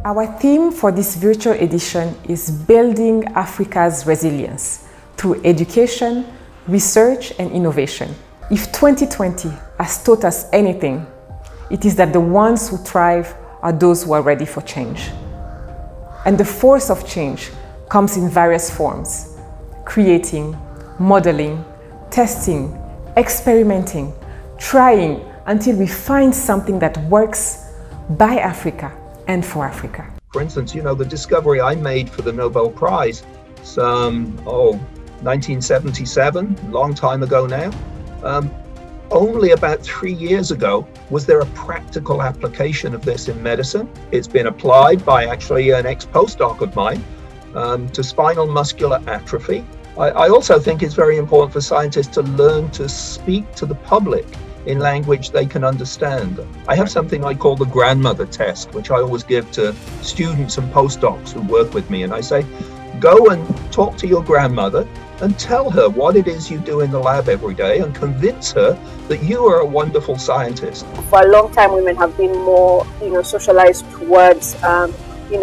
Our theme for this virtual edition is Building Africa's Resilience through education, research, and innovation. If 2020 has taught us anything, it is that the ones who thrive are those who are ready for change. And the force of change comes in various forms: creating, modeling, testing, experimenting, trying until we find something that works by Africa and for Africa. For instance, the discovery I made for the Nobel Prize, 1977, long time ago now. Only about 3 years ago was there a practical application of this in medicine. It's been applied by actually an ex-postdoc of mine to spinal muscular atrophy. I also think it's very important for scientists to learn to speak to the public in language they can understand. I have something I call the grandmother test, which I always give to students and postdocs who work with me. And I say, go and talk to your grandmother and tell her what it is you do in the lab every day and convince her that you are a wonderful scientist. For a long time, women have been more, socialized towards,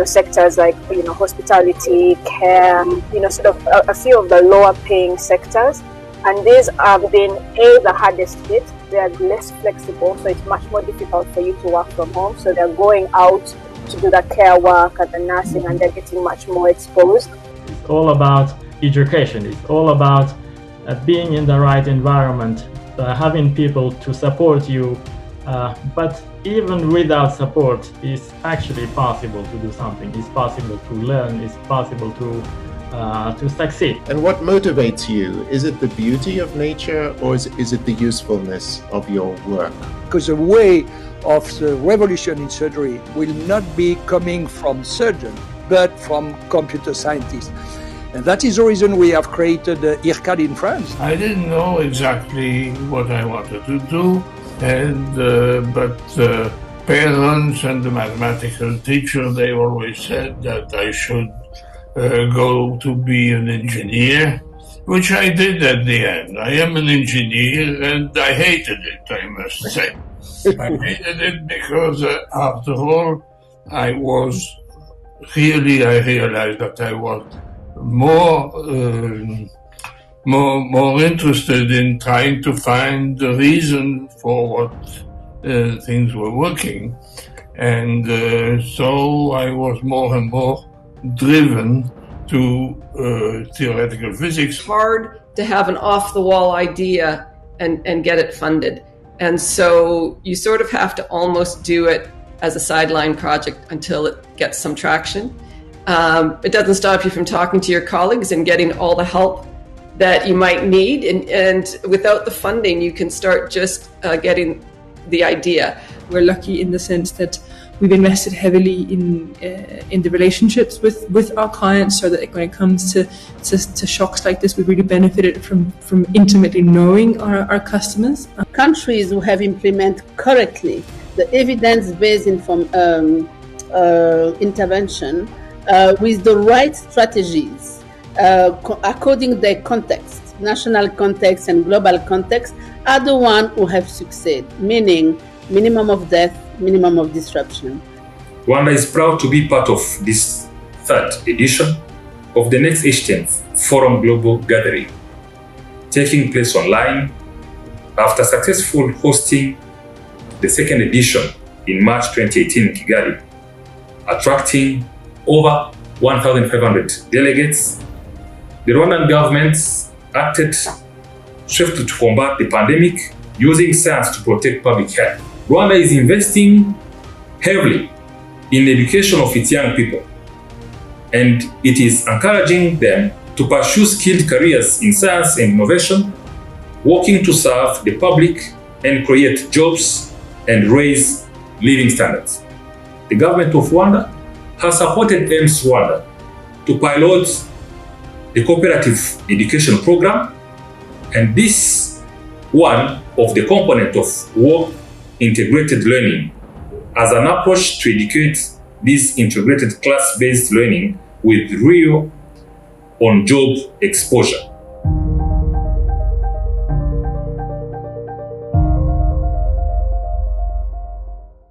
sectors like, hospitality, care, sort of a few of the lower paying sectors. And these have been, the hardest hit. They are less flexible, so it's much more difficult for you to work from home. So they're going out to do the care work and the nursing, and they're getting much more exposed. It's all about education. It's all about being in the right environment, having people to support you. But even without support, it's actually possible to do something. It's possible to learn. It's possible to succeed. And what motivates you? Is it the beauty of nature, or is it the usefulness of your work? Because the way of the revolution in surgery will not be coming from surgeons, but from computer scientists. And that is the reason we have created IRCAD in France. I didn't know exactly what I wanted to do, but the parents and the mathematical teacher, they always said that I should go to be an engineer, which I did at the end. I am an engineer and I hated it, I must say. I hated it because after all, I realized that I was more interested in trying to find the reason for what things were working. And so I was more and more driven to theoretical physics. It's hard to have an off-the-wall idea and get it funded. And so you sort of have to almost do it as a sideline project until it gets some traction. It doesn't stop you from talking to your colleagues and getting all the help that you might need. And without the funding, you can start just getting the idea. We're lucky in the sense that we've invested heavily in the relationships with our clients, so that when it comes to shocks like this, we've really benefited from intimately knowing our customers. Countries who have implemented correctly the evidence-based intervention with the right strategies according to their context, national context and global context, are the ones who have succeeded, meaning minimum of death, minimum of disruption. Rwanda is proud to be part of this third edition of the NEF-GG Forum Global Gathering, taking place online after successful hosting the second edition in March 2018 in Kigali, attracting over 1,500 delegates. The Rwandan government acted swiftly to combat the pandemic using science to protect public health. Rwanda is investing heavily in the education of its young people, and it is encouraging them to pursue skilled careers in science and innovation, working to serve the public and create jobs and raise living standards. The government of Rwanda has supported AIMS Rwanda to pilot the cooperative education program, and this one of the components of work integrated learning as an approach to educate this integrated class-based learning with real on-job exposure.